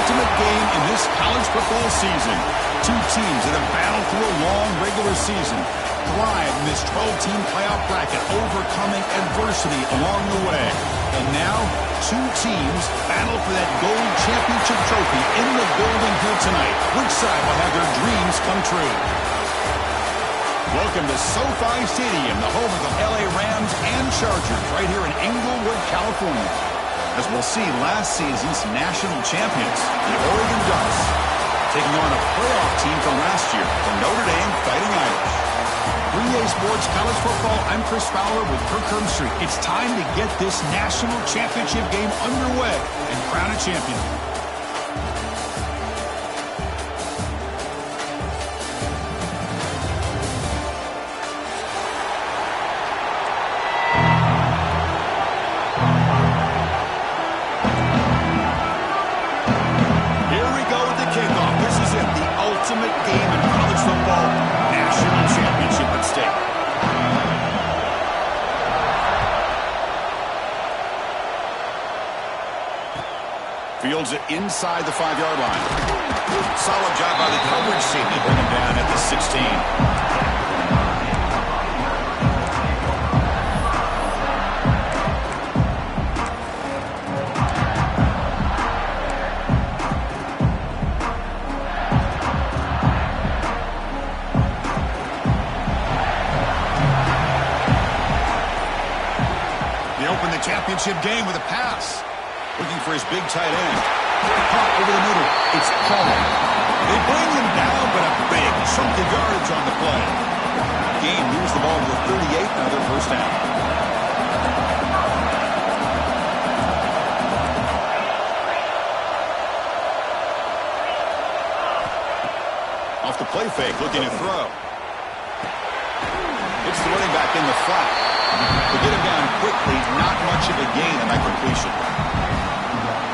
ultimate game in this college football season. Two teams that have battled through a long regular season, thrive in this 12-team playoff bracket, overcoming adversity along the way. And now, two teams battle for that gold championship trophy in the building here tonight. Which side will have their dreams come true? Welcome to SoFi Stadium, the home of the LA Rams and Chargers, right here in Inglewood, California. As we'll see, last season's national champions, the Oregon Ducks, taking on a playoff team from last year, the Notre Dame Fighting Irish. 3A Sports College Football, I'm Chris Fowler with Kirk Herbstreit. It's time to get this national championship game underway and crown a champion. Fields it inside the 5-yard line. Solid job by the coverage team to bring him down at the 16. They open the championship game with a pass. Looking for his big tight end. Caught over the middle. It's Paul. They bring him down, but a big chunk of yardage on the play. Gain moves the ball to the 38, another first down. Off the play fake, looking to throw. It's the running back in the flat. To get him down quickly, not much of a gain on that completion.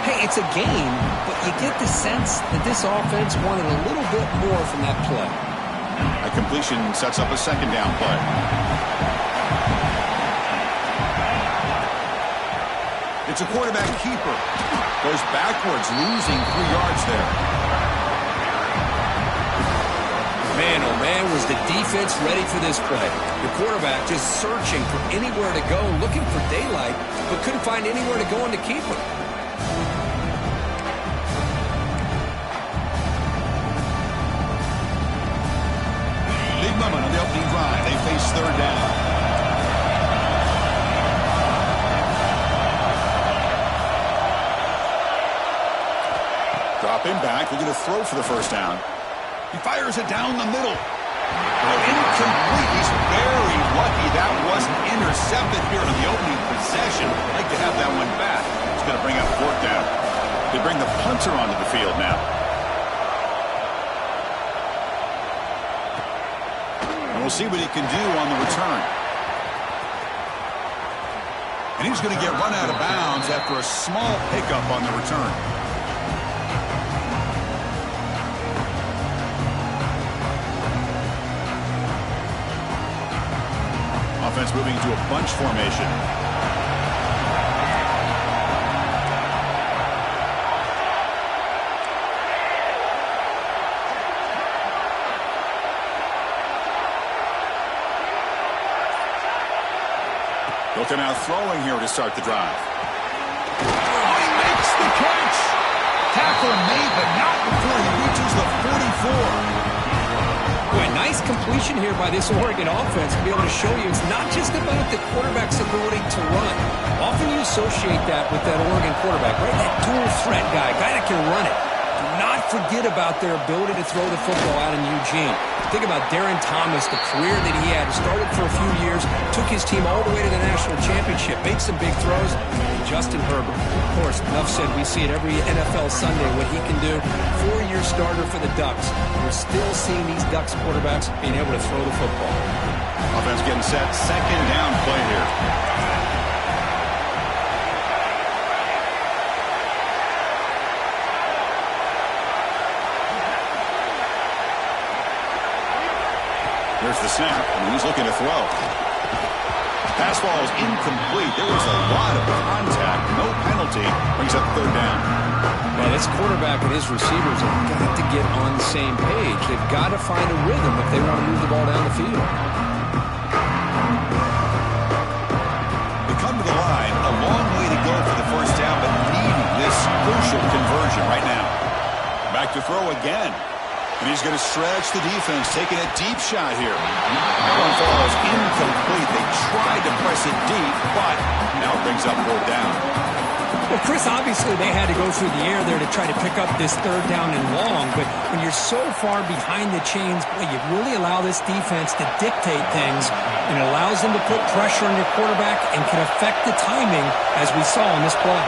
Hey, it's a game, but you get the sense that this offense wanted a little bit more from that play. A completion sets up a second down play. It's a quarterback keeper. Goes backwards, losing 3 yards there. Man, oh man, was the defense ready for this play. The quarterback just searching for anywhere to go, looking for daylight, but couldn't find anywhere to go in the keeper. Big moment on the opening drive. They face third down. Drop him back. Looking to throw for the first down. He fires it down the middle. Incomplete. He's very lucky that wasn't intercepted here in the opening possession. I'd like to have that one back. It's going to bring up fourth down. They bring the punter onto the field now. We'll see what he can do on the return. And he's going to get run out of bounds after a small pickup on the return. Offense moving into a bunch formation. They'll come out throwing here to start the drive. Oh, he makes the catch. Tackle made, but not before he reaches the 44. Boy, nice completion here by this Oregon offense to be able to show you it's not just about the quarterback's ability to run. Often you associate that with that Oregon quarterback, right? That dual threat guy that can run it. Do not forget about their ability to throw the football out in Eugene. Think about Darren Thomas, the career that he had. Started for a few years, took his team all the way to the national championship, made some big throws. Justin Herbert, of course, enough said, we see it every NFL Sunday what he can do. 4-year starter for the Ducks. We're still seeing these Ducks quarterbacks being able to throw the football. Offense getting set, second down play here. There's the snap, and he's looking to throw. Pass ball is incomplete. There was a lot of contact. No penalty. Brings up third down. Well, this quarterback and his receivers have got to get on the same page. They've got to find a rhythm if they want to move the ball down the field. They come to the line, a long way to go for the first down, but needing this crucial conversion right now. Back to throw again. And he's going to stretch the defense, taking a deep shot here. That one falls incomplete. They tried to press it deep, but now it brings up 4th down. Well, Chris, obviously they had to go through the air there to try to pick up this 3rd down and long, but when you're so far behind the chains, boy, you really allow this defense to dictate things, and it allows them to put pressure on your quarterback and can affect the timing, as we saw in this play.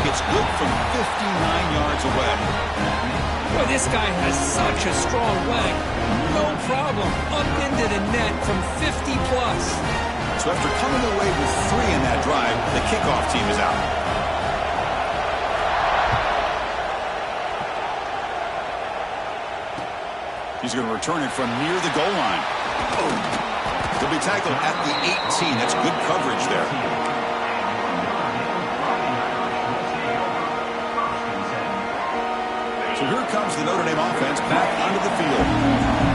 It's good from 59 yards away. Boy, this guy has such a strong leg. No problem. Up into the net from 50+. So after coming away with 3 in that drive, the kickoff team is out. He's going to return it from near the goal line. He'll be tackled at the 18. That's good coverage there. So here comes the Notre Dame offense back onto the field.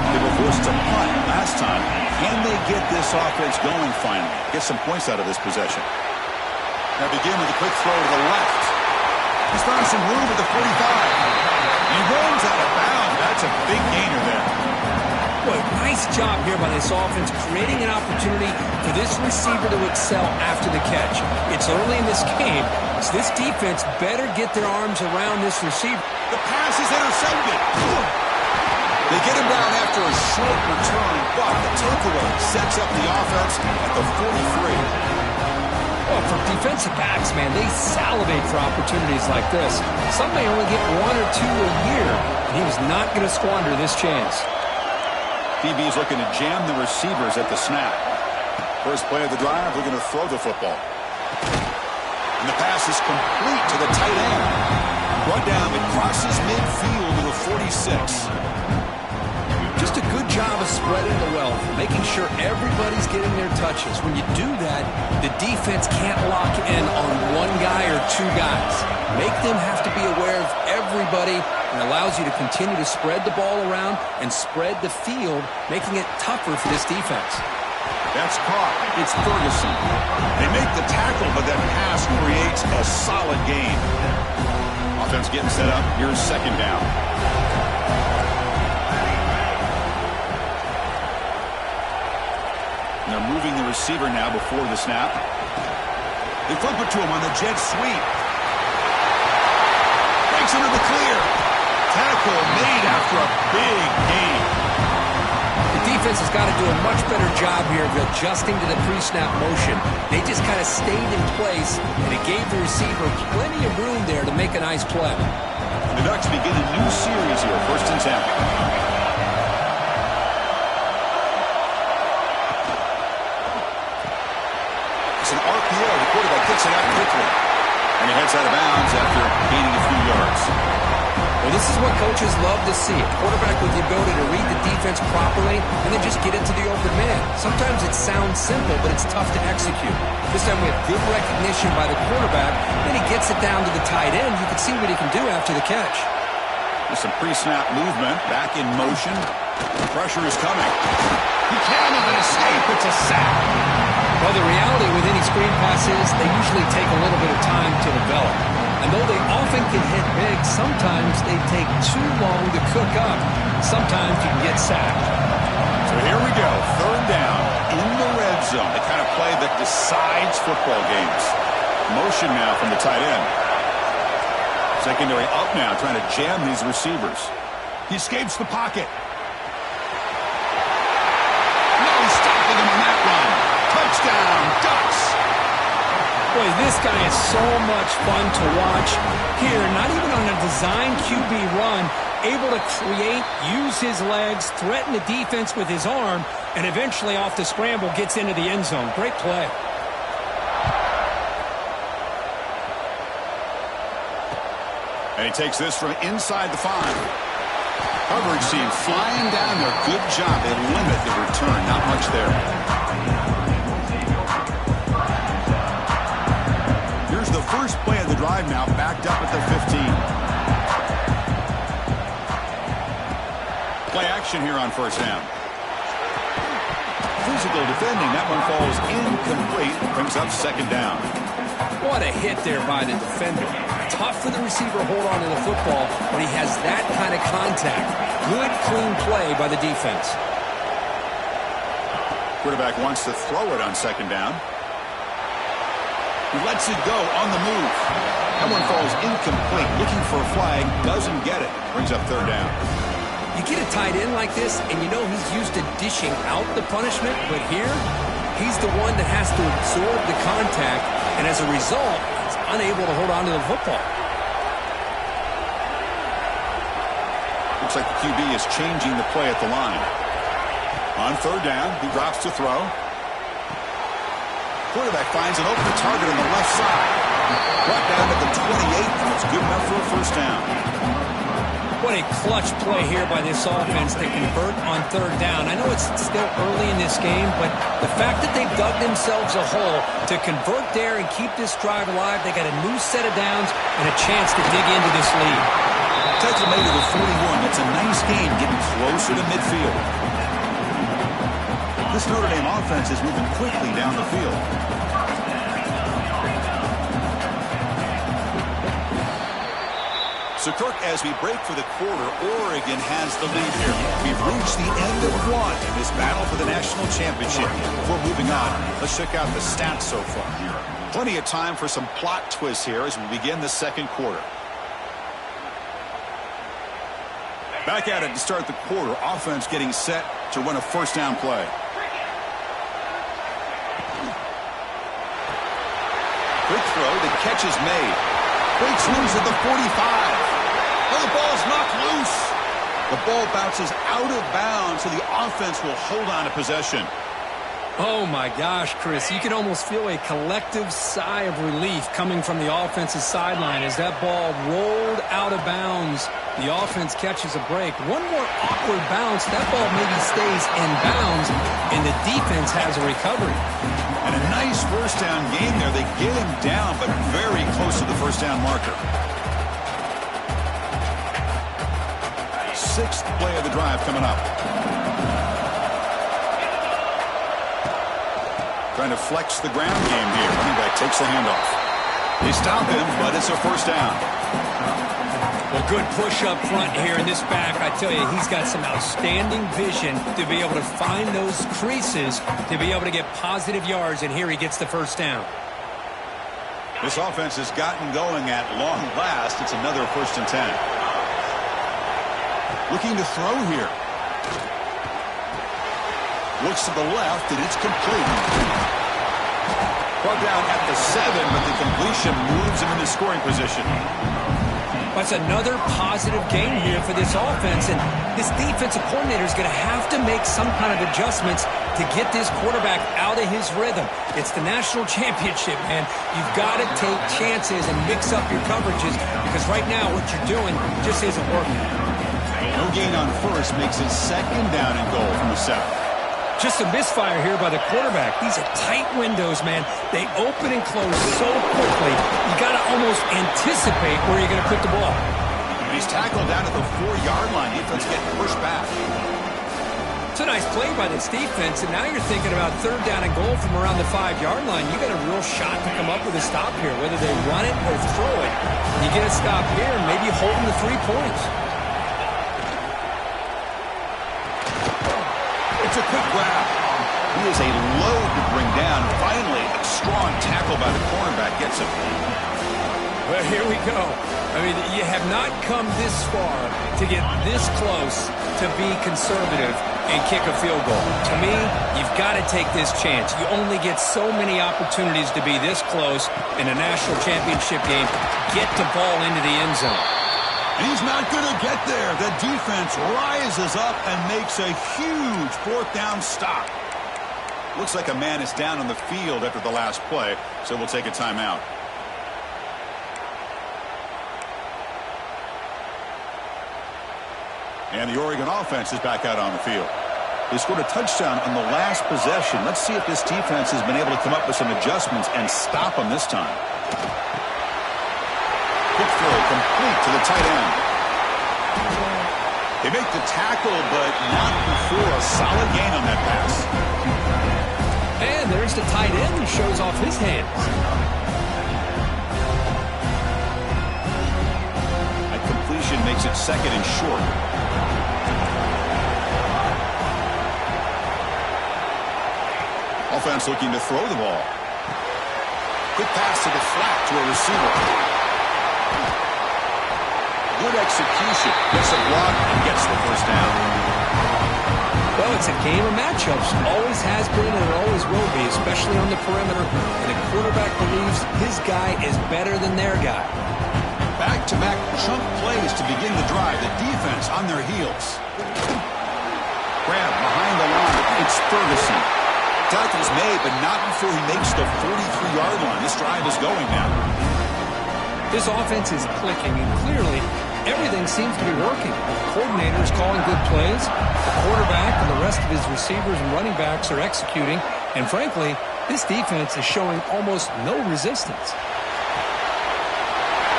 They were forced to punt last time. Can they get this offense going finally? Get some points out of this possession. Now begin with a quick throw to the left. He's found some room at the 45. He runs out of bounds. That's a big gainer there. Boy, nice job here by this offense, creating an opportunity for this receiver to excel after the catch. It's early in this game, so this defense better get their arms around this receiver. The pass is intercepted. They get him down after a short return, but the takeaway sets up the offense at the 43. Well, for defensive backs, man, they salivate for opportunities like this. Some may only get 1 or 2 a year, and he was not going to squander this chance. DB's looking to jam the receivers at the snap. First play of the drive, they're going to throw the football. And the pass is complete to the tight end. Brought down, it crosses midfield to the 46. Just a good job of spreading the wealth, making sure everybody's getting their touches. When you do that, the defense can't lock in on 1 guy or 2 guys. Make them have to be aware of everybody, and allows you to continue to spread the ball around and spread the field, making it tougher for this defense. That's caught. It's Ferguson. They make the tackle, but that pass creates a solid gain. Offense getting set up. Here's 2nd down. And they're moving the receiver now before the snap. They flip it to him on the jet sweep. Breaks into the clear. Tackle made after a big gain. The defense has got to do a much better job here of adjusting to the pre-snap motion. They just kind of stayed in place, and it gave the receiver plenty of room there to make a nice play. The Ducks begin a new series here, 1st and 10. It's an RPO. The quarterback gets it out quickly. And he heads out of bounds after gaining a few yards. Well, this is what coaches love to see. A quarterback with the ability to read the defense properly and then just get it to the open man. Sometimes it sounds simple, but it's tough to execute. This time we have good recognition by the quarterback. Then he gets it down to the tight end. You can see what he can do after the catch. With some pre-snap movement, back in motion. Pressure is coming. He can't even escape. It's a sack. Well, the reality with any screen pass is they usually take a little bit of time to develop. And though they often can hit big, sometimes they take too long to cook up. Sometimes you can get sacked. So here we go, 3rd down in the red zone. The kind of play that decides football games. Motion now from the tight end. Secondary up now, trying to jam these receivers. He escapes the pocket. No stopping him on that run. Touchdown, Ducks. Boy, this guy is so much fun to watch. Here, not even on a design QB run, able to create, use his legs, threaten the defense with his arm, and eventually off the scramble gets into the end zone. Great play. And he takes this from inside the 5. Coverage team flying down there. Good job. They limit the return. Not much there. Here's the first play of the drive now, backed up at the 15. Play action here on first down. Physical defending. That one falls incomplete. Brings up second down. What a hit there by the defender. Tough for the receiver to hold on to the football when he has that kind of contact. Good, clean play by the defense. Quarterback wants to throw it on second down. He lets it go on the move. That one falls incomplete. Looking for a flag. Doesn't get it. Brings up third down. You get a tight end like this, and you know he's used to dishing out the punishment, but here, he's the one that has to absorb the contact, and as a result, he's unable to hold on to the football. Looks like the QB is changing the play at the line. On third down, he drops to throw. Quarterback finds an open target on the left side. Brought down to the 28, and it's good enough for a first down. What a clutch play here by this offense to convert on third down. I know it's still early in this game, but the fact that they've dug themselves a hole to convert there and keep this drive alive, they got a new set of downs and a chance to dig into this lead. Takes them to the 41. It's a nice game getting closer to midfield. This Notre Dame offense is moving quickly down the field. So, Kirk, as we break for the quarter, Oregon has the lead here. We've reached the end of one in this battle for the national championship. Before moving on, let's check out the stats so far. Plenty of time for some plot twists here as we begin the second quarter. Back at it to start the quarter. Offense getting set to run a first down play. Quick throw. The catch is made. Breaks loose at the 45. Well, the ball's knocked loose. The ball bounces out of bounds, so the offense will hold on to possession. Oh, my gosh, Chris. You can almost feel a collective sigh of relief coming from the offensive sideline as that ball rolled out of bounds. The offense catches a break. One more awkward bounce. That ball maybe stays in bounds, and the defense has a recovery. And a nice first down game there. They get him down, but very close to the first down marker. Sixth play of the drive coming up. Trying to flex the ground game here. Running back takes the handoff. They stop him, but it's a first down. Well, good push up front here in this back. I tell you, he's got some outstanding vision to be able to find those creases, to be able to get positive yards, and here he gets the first down. This offense has gotten going at long last. It's another 1st and 10. Looking to throw here. Looks to the left, and it's complete. Brought down at the 7, but the completion moves him into scoring position. That's another positive game here for this offense, and this defensive coordinator is going to have to make some kind of adjustments to get this quarterback out of his rhythm. It's the national championship, man. You've got to take chances and mix up your coverages because right now what you're doing just isn't working. No gain on first makes it second down and goal from the 7. Just a misfire here by the quarterback. These are tight windows, man. They open and close so quickly. You got to almost anticipate where you're going to put the ball. And he's tackled down at the 4-yard line. Defense getting pushed back. It's a nice play by this defense, and now you're thinking about third down and goal from around the 5-yard line. You got a real shot to come up with a stop here, whether they run it or throw it. You get a stop here and maybe hold them to 3 points. It's a quick grab. He is a load to bring down. Finally, a strong tackle by the cornerback gets him. Well, here we go. I mean, you have not come this far to get this close to be conservative and kick a field goal. To me, you've got to take this chance. You only get so many opportunities to be this close in a national championship game. Get the ball into the end zone. And he's not going to get there. The defense rises up and makes a huge 4th down stop. Looks like a man is down on the field after the last play, so we'll take a timeout. And the Oregon offense is back out on the field. They scored a touchdown on the last possession. Let's see if this defense has been able to come up with some adjustments and stop them this time. Quick throw complete to the tight end. They make the tackle, but not before a solid gain on that pass. And there's the tight end who shows off his hands. That completion makes it second and short. Offense looking to throw the ball. Quick pass to the flat to a receiver. Good execution. Gets a block and gets the first down. Well, it's a game of matchups. Always has been and it always will be, especially on the perimeter. And the quarterback believes his guy is better than their guy. Back-to-back chunk plays to begin the drive. The defense on their heels. Grab behind the line. It's Ferguson. Tackle's made, but not before he makes the 43-yard line. This drive is going now. This offense is clicking, and clearly everything seems to be working. The coordinator is calling good plays. The quarterback and the rest of his receivers and running backs are executing. And frankly, this defense is showing almost no resistance.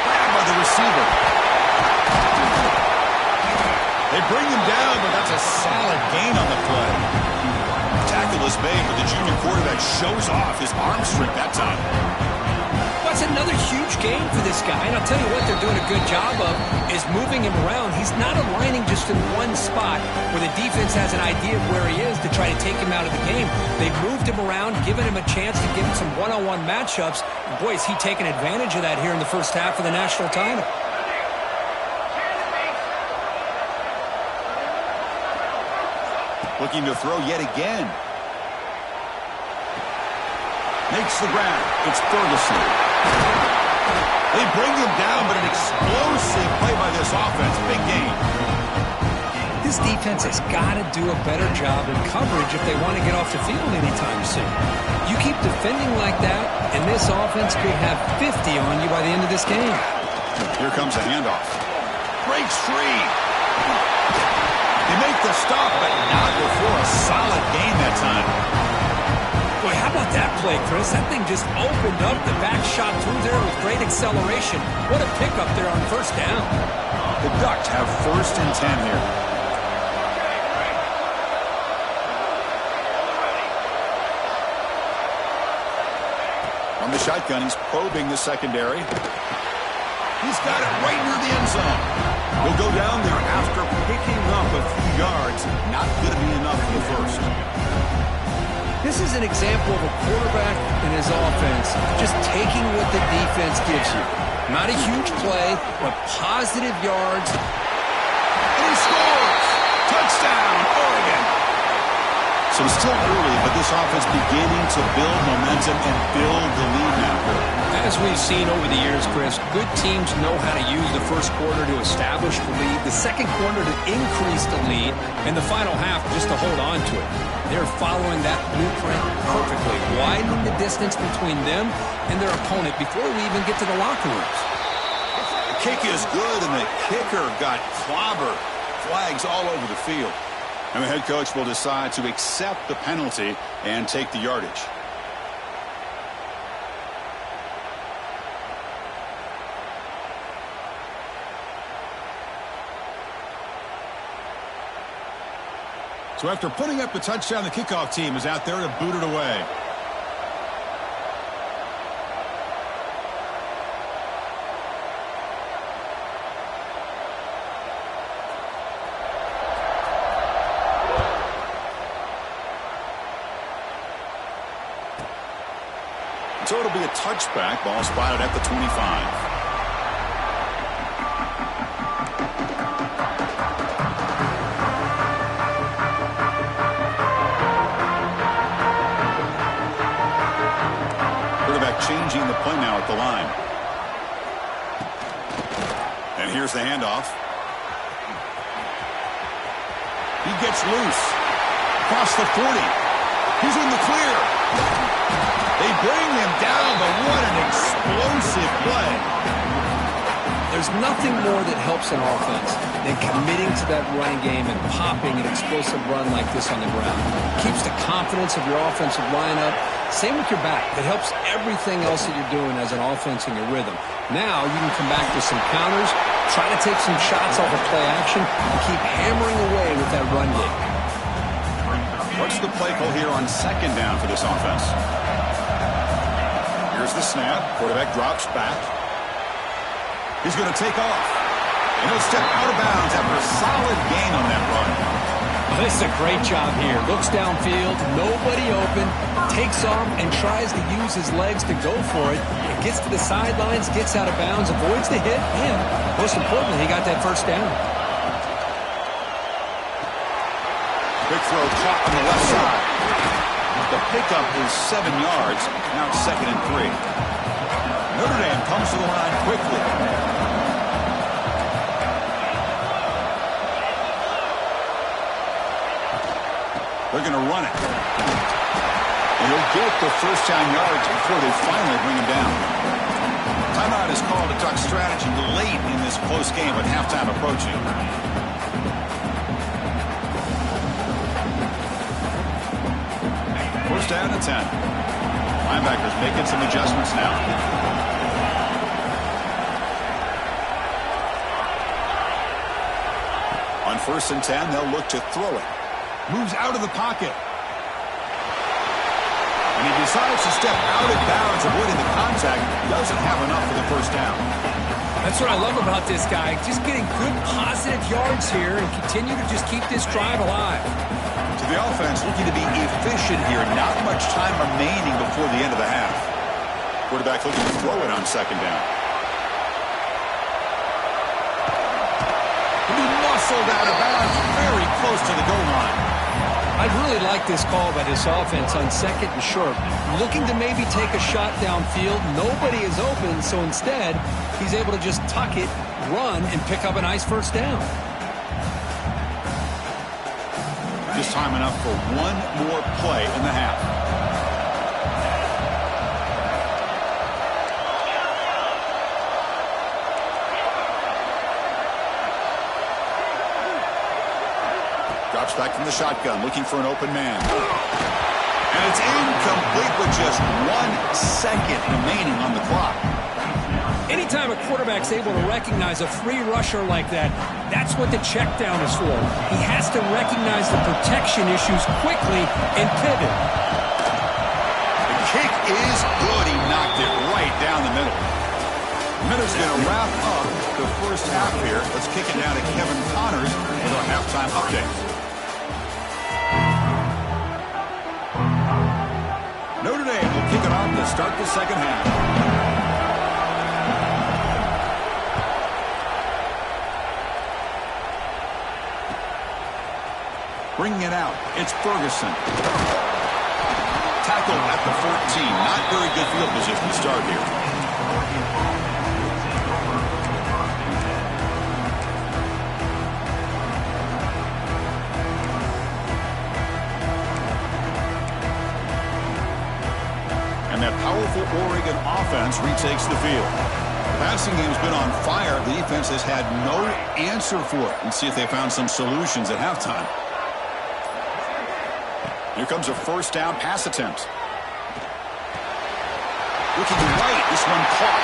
Grabbed by the receiver. They bring him down, but that's a solid gain on the play. Tackle is made, but the junior quarterback shows off his arm strength that time. That's another huge game for this guy, and I'll tell you what they're doing a good job of is moving him around. He's not aligning just in one spot where the defense has an idea of where he is to try to take him out of the game. They've moved him around, given him a chance to give him some one-on-one matchups. And boy, is he taking advantage of that here in the first half of the national title. Looking to throw yet again. Makes the grab. It's Ferguson. They bring him down, but an explosive play by this offense. Big game. This defense has got to do a better job in coverage if they want to get off the field anytime soon. You keep defending like that, and this offense could have 50 on you by the end of this game. Here comes a handoff. Breaks free. They make the stop, but not before a solid gain that time. Boy, how about that play, Chris? That thing just opened up. The back shot through there with great acceleration. What a pickup there on first down. The Ducks have 1st and 10 here. On the shotgun, he's probing the secondary. He's got it right near the end zone. He'll go down there after picking up a few yards. Not going to be enough for the first. This is an example of a quarterback and his offense just taking what the defense gives you. Not a huge play, but positive yards. And he scores! Touchdown, Oregon! So it's still early, but this offense beginning to build momentum and build the lead now. As we've seen over the years, Chris, good teams know how to use the first quarter to establish the lead, the second quarter to increase the lead, and the final half just to hold on to it. They're following that blueprint perfectly, widening the distance between them and their opponent before we even get to the locker rooms. The kick is good, and the kicker got clobbered. Flags all over the field. And the head coach will decide to accept the penalty and take the yardage. So after putting up the touchdown, the kickoff team is out there to boot it away. So it'll be a touchback. Ball spotted at the 25. Changing the play now at the line. And here's the handoff. He gets loose. Across the 40. He's in the clear. They bring him down, but what an explosive play. There's nothing more that helps an offense than committing to that running game and popping an explosive run like this on the ground. Keeps the confidence of your offensive lineup. Same with your back. It helps everything else that you're doing as an offense in your rhythm. Now you can come back with some counters, try to take some shots off of play action, and keep hammering away with that run game. What's the play call here on second down for this offense? Here's the snap. Quarterback drops back. He's going to take off. And he'll step out of bounds after a solid gain on that run. Well, this is a great job here. Looks downfield, nobody open, takes off and tries to use his legs to go for it. It gets to the sidelines, gets out of bounds, avoids the hit, and most importantly, he got that first down. Big throw caught on the left side. The pickup is 7 yards. Now it's 2nd and 3. Notre Dame comes to the line quickly. They're going to run it. And he'll get the first down yards before they finally bring him down. Timeout is called to duck strategy late in this close game with halftime approaching. First down and 10. Linebackers making some adjustments now. On 1st and 10, they'll look to throw it. Moves out of the pocket. And he decides to step out of bounds, avoiding the contact. Doesn't have enough for the first down. That's what I love about this guy. Just getting good positive yards here and continue to just keep this drive alive. To the offense, looking to be efficient here. Not much time remaining before the end of the half. Quarterback looking to throw it on second down. He muscled out of bounds, very close to the goal line. I really like this call by this offense on 2nd and short. Looking to maybe take a shot downfield. Nobody is open, so instead, he's able to just tuck it, run, and pick up a nice first down. Just time enough for one more play in the half. Drops back from the shotgun, looking for an open man. And it's incomplete with just 1 second remaining on the clock. Anytime a quarterback's able to recognize a free rusher like that, that's what the check down is for. He has to recognize the protection issues quickly and pivot. The kick is good. He knocked it right down the middle. Minutes going to wrap up the first half here. Let's kick it down to Kevin Connors with our halftime update. Notre Dame will kick it off to start the second half. Bringing it out, it's Ferguson. Tackle at the 14. Not very good field position to start here. And that powerful Oregon offense retakes the field. The passing game's been on fire. The defense has had no answer for it. Let's see if they found some solutions at halftime. Here comes a first down pass attempt. Looking right, this one caught.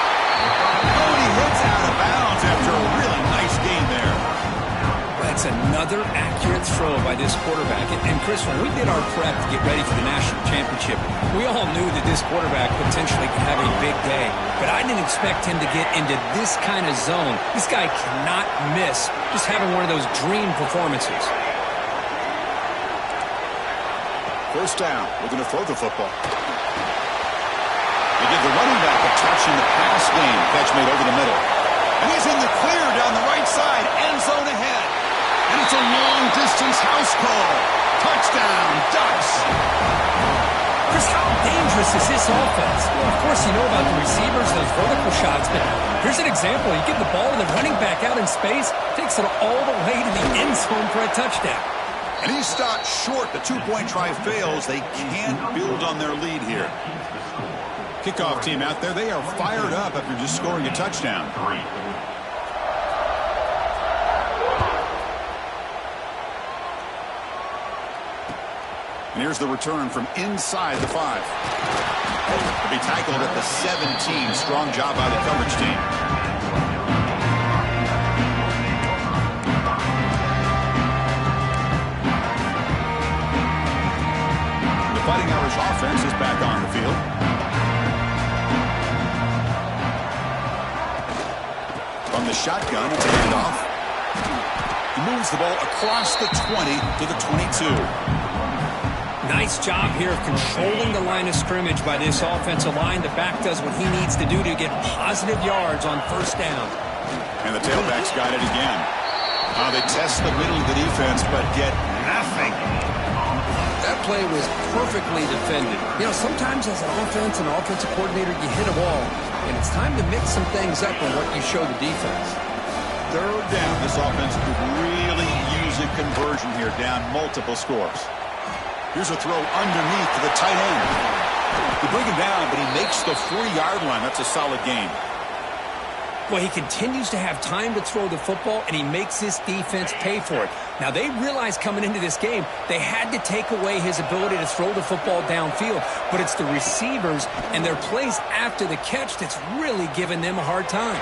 Oh, and he hits out of bounds after a really nice gain there. That's another accurate throw by this quarterback. And Chris, when we did our prep to get ready for the national championship, we all knew that this quarterback potentially could have a big day. But I didn't expect him to get into this kind of zone. This guy cannot miss just having one of those dream performances. First down, we're going to throw the football. They give the running back a touch in the pass game. Catch made over the middle. And he's in the clear down the right side. End zone ahead. And it's a long-distance house call. Touchdown, Ducks. Chris, how dangerous is this offense? Well, of course, you know about the receivers, those vertical shots, but here's an example. You give the ball to the running back out in space, takes it all the way to the end zone for a touchdown. And he's stopped short. The two-point try fails. They can't build on their lead here. Kickoff team out there. They are fired up after just scoring a touchdown. And here's the return from inside the 5. He'll be tackled at the 17. Strong job by the coverage team. The Fighting Irish offense is back on the field. From the shotgun, it's a handoff. He moves the ball across the 20 to the 22. Nice job here of controlling the line of scrimmage by this offensive line. The back does what he needs to do to get positive yards on first down. And the tailback's got it again. They test the middle of the defense, but get nothing. That play was perfectly defended. You know, sometimes as an offensive coordinator, you hit a wall, and it's time to mix some things up on what you show the defense. Third down. This offense could really use a conversion here, down multiple scores. Here's a throw underneath to the tight end. They bring him down, but he makes the 40-yard line. That's a solid gain. Well, he continues to have time to throw the football, and he makes this defense pay for it. Now, they realized coming into this game they had to take away his ability to throw the football downfield, but it's the receivers and their plays after the catch that's really giving them a hard time.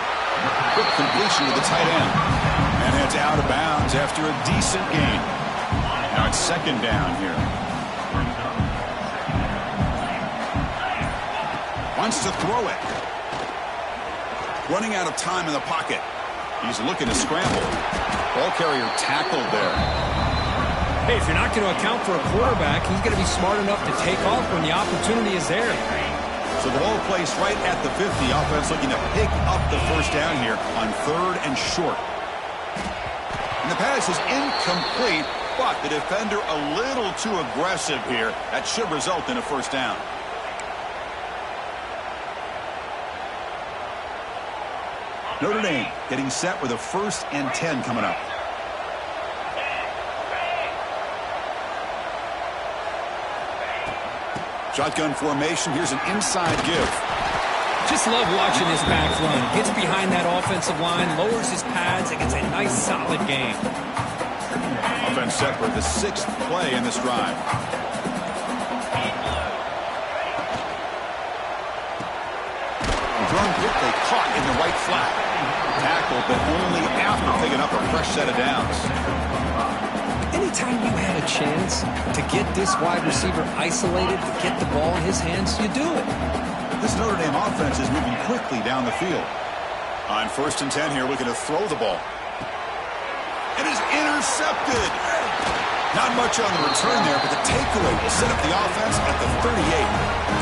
Quick completion to the tight end. And it's out of bounds after a decent gain. Now it's second down here. Wants to throw it. Running out of time in the pocket. He's looking to scramble. Ball carrier tackled there. Hey, if you're not going to account for a quarterback, he's going to be smart enough to take off when the opportunity is there. So the ball placed right at the 50. Offense looking to pick up the first down here on 3rd and short. And the pass is incomplete, but the defender a little too aggressive here. That should result in a first down. Notre Dame getting set with a 1st and 10 coming up. Shotgun formation. Here's an inside give. Just love watching this back run. Gets behind that offensive line, lowers his pads, and gets a nice solid gain. Offense set for the 6th play in this drive. Thrown quickly, caught in the right flat. Tackled, but only after picking up a fresh set of downs. Anytime you had a chance to get this wide receiver isolated, to get the ball in his hands, you do it. This Notre Dame offense is moving quickly down the field. On 1st and 10 here, looking to throw the ball. It is intercepted. Not much on the return there, but the takeaway will set up the offense at the 38.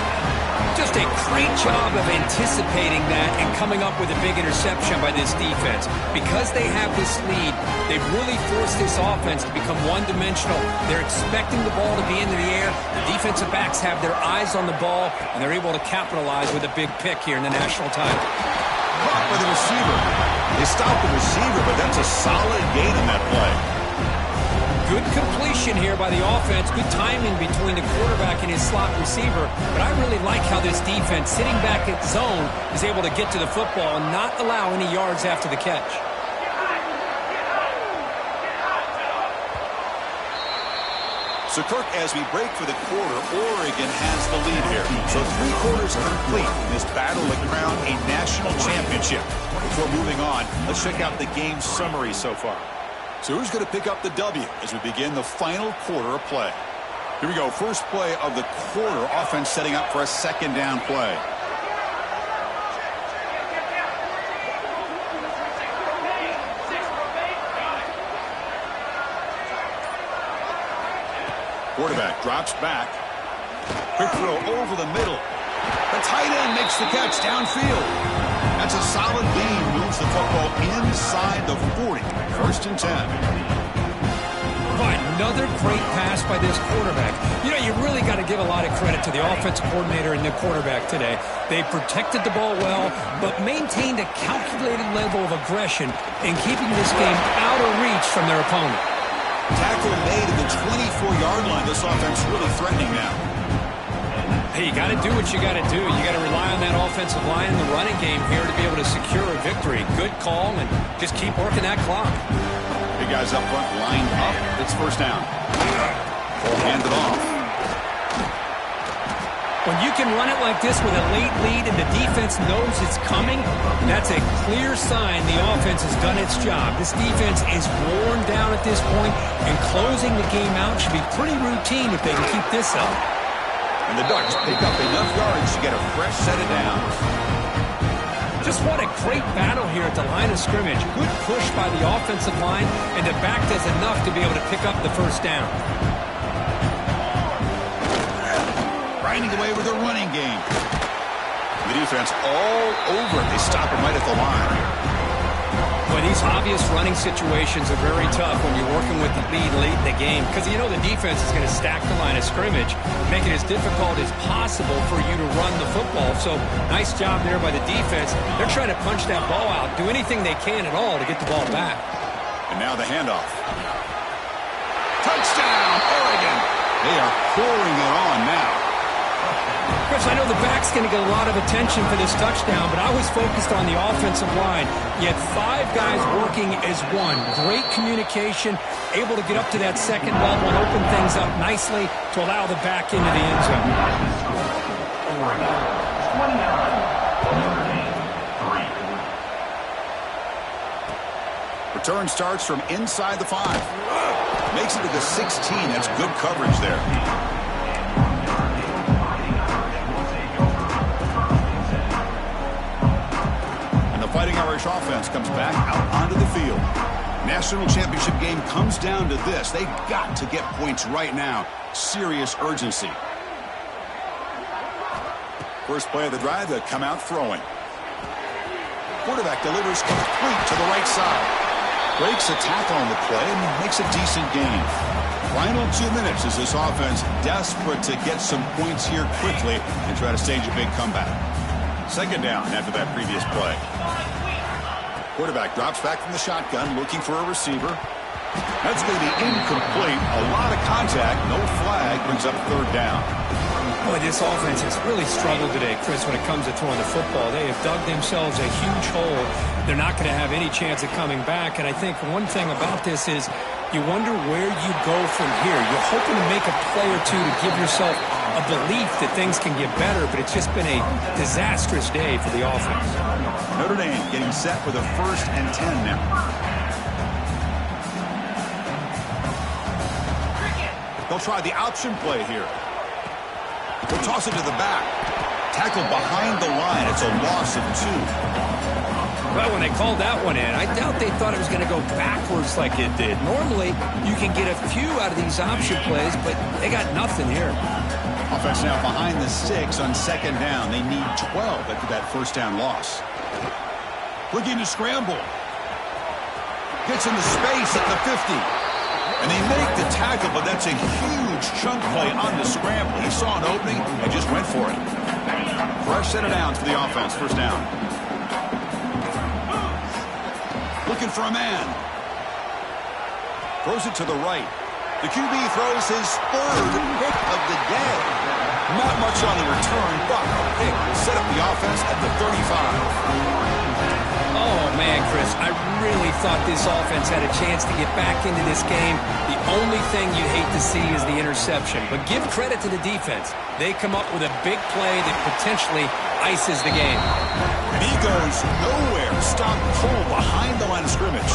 Just a great job of anticipating that and coming up with a big interception by this defense. Because they have this lead, they've really forced this offense to become one-dimensional. They're expecting the ball to be into the air. The defensive backs have their eyes on the ball, and they're able to capitalize with a big pick here in the national title. Caught by the receiver. They stopped the receiver, but that's a solid gain in that play. Good completion here by the offense. Good timing between the quarterback and his slot receiver. But I really like how this defense, sitting back at zone, is able to get to the football and not allow any yards after the catch. So, Kirk, as we break for the quarter, Oregon has the lead here. So 3 quarters complete in this battle to crown a national championship. Before moving on, let's check out the game summary so far. So who's going to pick up the W as we begin the final quarter of play? Here we go. First play of the quarter. Offense setting up for a 2nd down play. Quarterback drops back. Quick throw over the middle. The tight end makes the catch downfield. That's a solid gain. Moves the football inside the 40. 1st and 10. Boy, another great pass by this quarterback. You know, you really got to give a lot of credit to the offensive coordinator and the quarterback today. They protected the ball well, but maintained a calculated level of aggression in keeping this game out of reach from their opponent. Tackle made at the 24-yard line. This offense really threatening now. Hey, you got to do what you got to do. You got to rely on that offensive line in the running game here to be able to secure a victory. Good call, and just keep working that clock. Big guys up front lined up. It's 1st down. Ball handed off. When you can run it like this with a late lead and the defense knows it's coming, that's a clear sign the offense has done its job. This defense is worn down at this point, and closing the game out should be pretty routine if they can keep this up. And the Ducks pick up enough yards to get a fresh set of downs. Just what a great battle here at the line of scrimmage. Good push by the offensive line, and the back does enough to be able to pick up the first down. Grinding away with a running game. The defense all over it. They stop him right at the line. Boy, these obvious running situations are very tough when you're working with the lead late in the game, because you know the defense is going to stack the line of scrimmage, make it as difficult as possible for you to run the football. So nice job there by the defense. They're trying to punch that ball out, do anything they can at all to get the ball back. And now the handoff. Touchdown, Oregon. They are pouring it on now. Chris, I know the back's going to get a lot of attention for this touchdown, but I was focused on the offensive line. You had 5 guys working as one. Great communication, able to get up to that second level and open things up nicely to allow the back into the end zone. Return starts from inside the 5. Makes it to the 16. That's good coverage there. Fighting Irish offense comes back out onto the field. National championship game comes down to this. They've got to get points right now. Serious urgency. First play of the drive, they come out throwing. Quarterback delivers complete to the right side. Breaks a tackle on the play and makes a decent gain. Final 2 minutes as this offense desperate to get some points here quickly and try to stage a big comeback. Second down after that previous play. Quarterback drops back from the shotgun, looking for a receiver. That's going to be incomplete. A lot of contact, no flag, brings up third down. Boy, this offense has really struggled today, Chris, when it comes to throwing the football. They have dug themselves a huge hole. They're not going to have any chance of coming back. And I think one thing about this is you wonder where you go from here. You're hoping to make a play or two to give yourself a belief that things can get better, but it's just been a disastrous day for the offense. Notre Dame getting set with a 1st and 10 now. They'll try the option play here. They'll toss it to the back. Tackled behind the line. It's a loss of 2. Well, when they called that one in, I doubt they thought it was going to go backwards like it did. Normally, you can get a few out of these option plays, but they got nothing here. Offense now behind the 6 on second down. They need 12 after that first down loss. Looking to scramble. Gets into space at the 50. And they make the tackle, but that's a huge chunk play on the scramble. He saw an opening and just went for it. Fresh set of downs for the offense. First down. Looking for a man. Throws it to the right. The QB throws his 3rd pick of the day. Not much on the return, but a pick will set up the offense at the 35. Oh, man, Chris, I really thought this offense had a chance to get back into this game. The only thing you hate to see is the interception. But give credit to the defense. They come up with a big play that potentially ices the game. And he goes nowhere. Stop pull behind the line of scrimmage.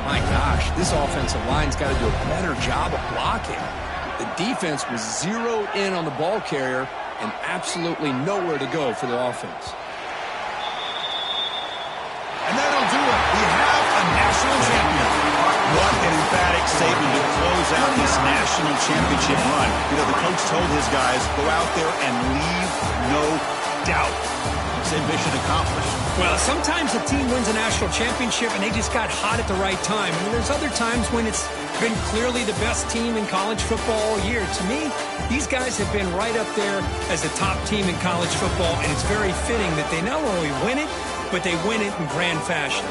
My gosh, this offensive line's got to do a better job of blocking. The defense was zeroed in on the ball carrier and absolutely nowhere to go for the offense. And that'll do it. We have a national champion. What an emphatic statement to close out this national championship run. You know, the coach told his guys, go out there and leave no doubt. Say mission accomplished. Well, sometimes a team wins a national championship and they just got hot at the right time. I mean, there's other times when it's been clearly the best team in college football all year. To me, these guys have been right up there as the top team in college football, and it's very fitting that they not only win it, but they win it in grand fashion.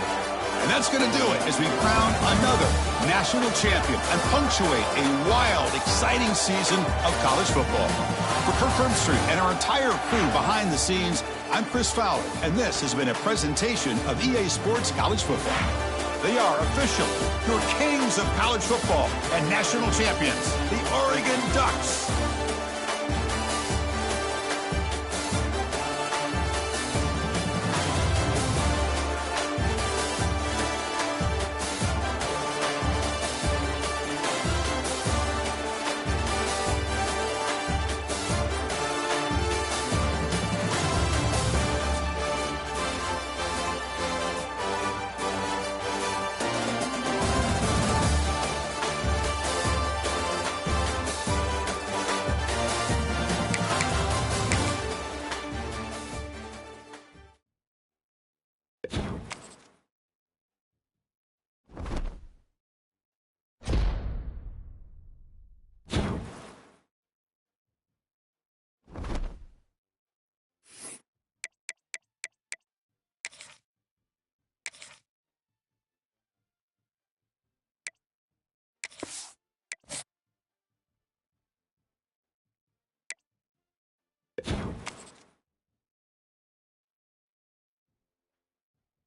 And that's going to do it as we crown another national champion and punctuate a wild, exciting season of college football. For Kirk Herbstreit and our entire crew behind the scenes, I'm Chris Fowler, and this has been a presentation of EA Sports College Football. They are official, your kings of college football and national champions, the Oregon Ducks.